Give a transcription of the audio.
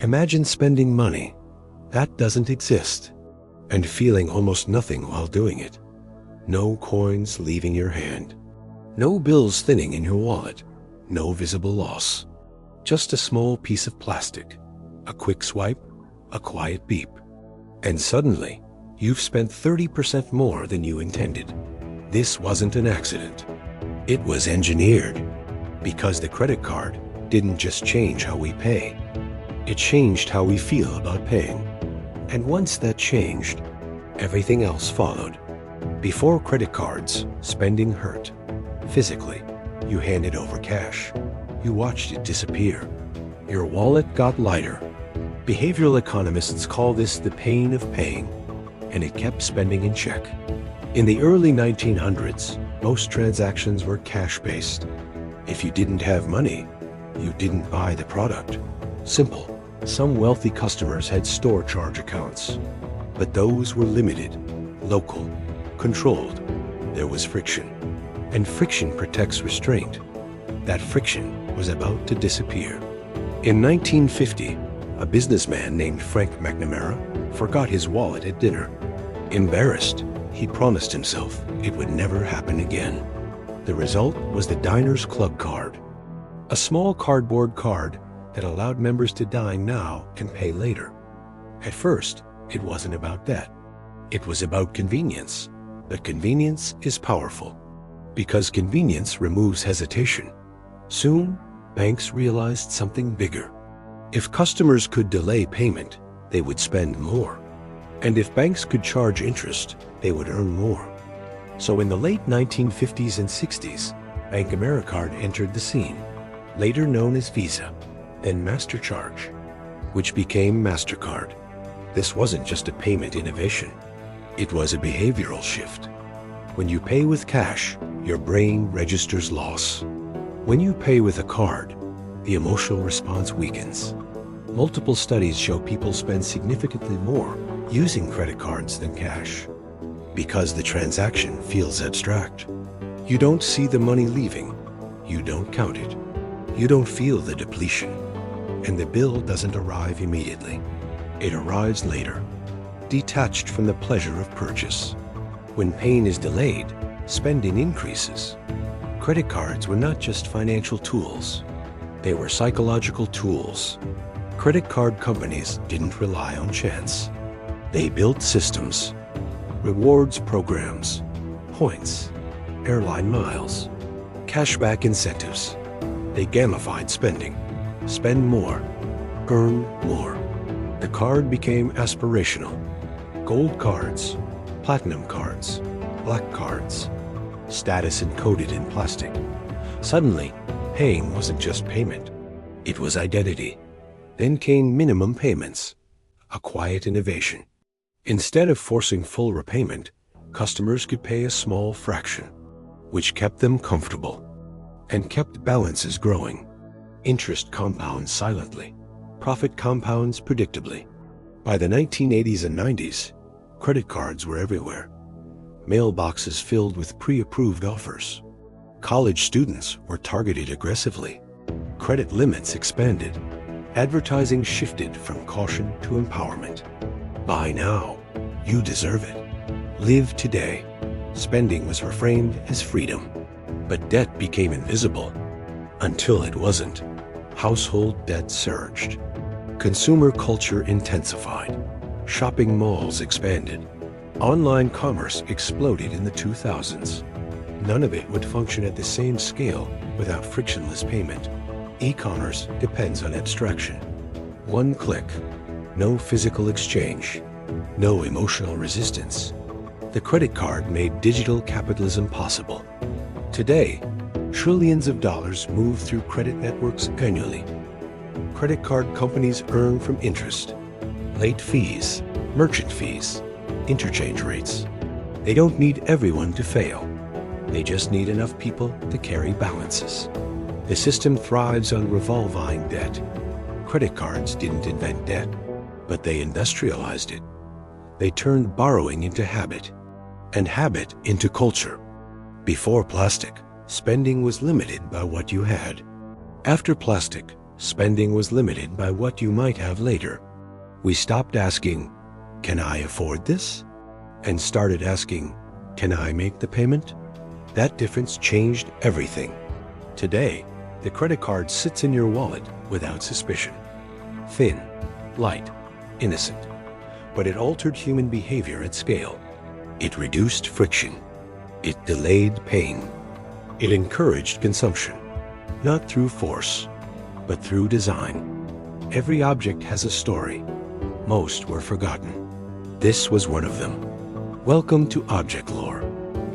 Imagine spending money that doesn't exist and feeling almost nothing while doing it. No coins leaving your hand. No bills thinning in your wallet. No visible loss. Just a small piece of plastic. A quick swipe. A quiet beep. And suddenly, you've spent 30% more than you intended. This wasn't an accident. It was engineered. Because the credit card didn't just change how we pay. It changed how we feel about paying. And once that changed, everything else followed. Before credit cards, spending hurt. Physically, you handed over cash. You watched it disappear. Your wallet got lighter. Behavioral economists call this the pain of paying, and it kept spending in check. In the early 1900s, most transactions were cash-based. If you didn't have money, you didn't buy the product. Simple. Some wealthy customers had store charge accounts, but those were limited, local, controlled. There was friction, and friction protects restraint. That friction was about to disappear. In 1950, a businessman named Frank McNamara forgot his wallet at dinner. Embarrassed, he promised himself it would never happen again. The result was the Diners Club card, a small cardboard card that allowed members to dine now and pay later. At first, it wasn't about that. It was about convenience. But convenience is powerful, because convenience removes hesitation. Soon, banks realized something bigger. If customers could delay payment, they would spend more. And if banks could charge interest, they would earn more. So in the late 1950s and 60s, Bank AmeriCard entered the scene, later known as Visa, then MasterCard, which became MasterCard. This wasn't just a payment innovation. It was a behavioral shift. When you pay with cash, your brain registers loss. When you pay with a card, the emotional response weakens. Multiple studies show people spend significantly more using credit cards than cash, because the transaction feels abstract. You don't see the money leaving. You don't count it. You don't feel the depletion. And the bill doesn't arrive immediately. It arrives later, detached from the pleasure of purchase. When pain is delayed, spending increases. Credit cards were not just financial tools. They were psychological tools. Credit card companies didn't rely on chance. They built systems, rewards programs, points, airline miles, cashback incentives. They gamified spending. Spend more, earn more. The card became aspirational. Gold cards, platinum cards, black cards, status encoded in plastic. Suddenly, paying wasn't just payment. It was identity. Then came minimum payments, a quiet innovation. Instead of forcing full repayment, customers could pay a small fraction, which kept them comfortable and kept balances growing. Interest compounds silently. Profit compounds predictably. By the 1980s and 90s, credit cards were everywhere. Mailboxes filled with pre-approved offers. College students were targeted aggressively. Credit limits expanded. Advertising shifted from caution to empowerment. Buy now. You deserve it. Live today. Spending was reframed as freedom. But debt became invisible. Until it wasn't. Household debt surged. Consumer culture intensified. Shopping malls expanded. Online commerce exploded in the 2000s. None of it would function at the same scale without frictionless payment. E-commerce depends on abstraction. One click, no physical exchange, no emotional resistance. The credit card made digital capitalism possible. Today, trillions of dollars move through credit networks annually. Credit card companies earn from interest, late fees, merchant fees, interchange rates. They don't need everyone to fail. They just need enough people to carry balances. The system thrives on revolving debt. Credit cards didn't invent debt, but they industrialized it. They turned borrowing into habit, and habit into culture. Before plastic, spending was limited by what you had. After plastic, Spending was limited by what you might have later. We stopped asking, "Can I afford this?" and started asking, "Can I make the payment?" That difference changed everything. Today, the credit card sits in your wallet without suspicion. Thin, light, innocent. But it altered human behavior at scale. It reduced friction. It delayed pain. It encouraged consumption, not through force, but through design. Every object has a story. Most were forgotten. This was one of them. Welcome to ObjectLore.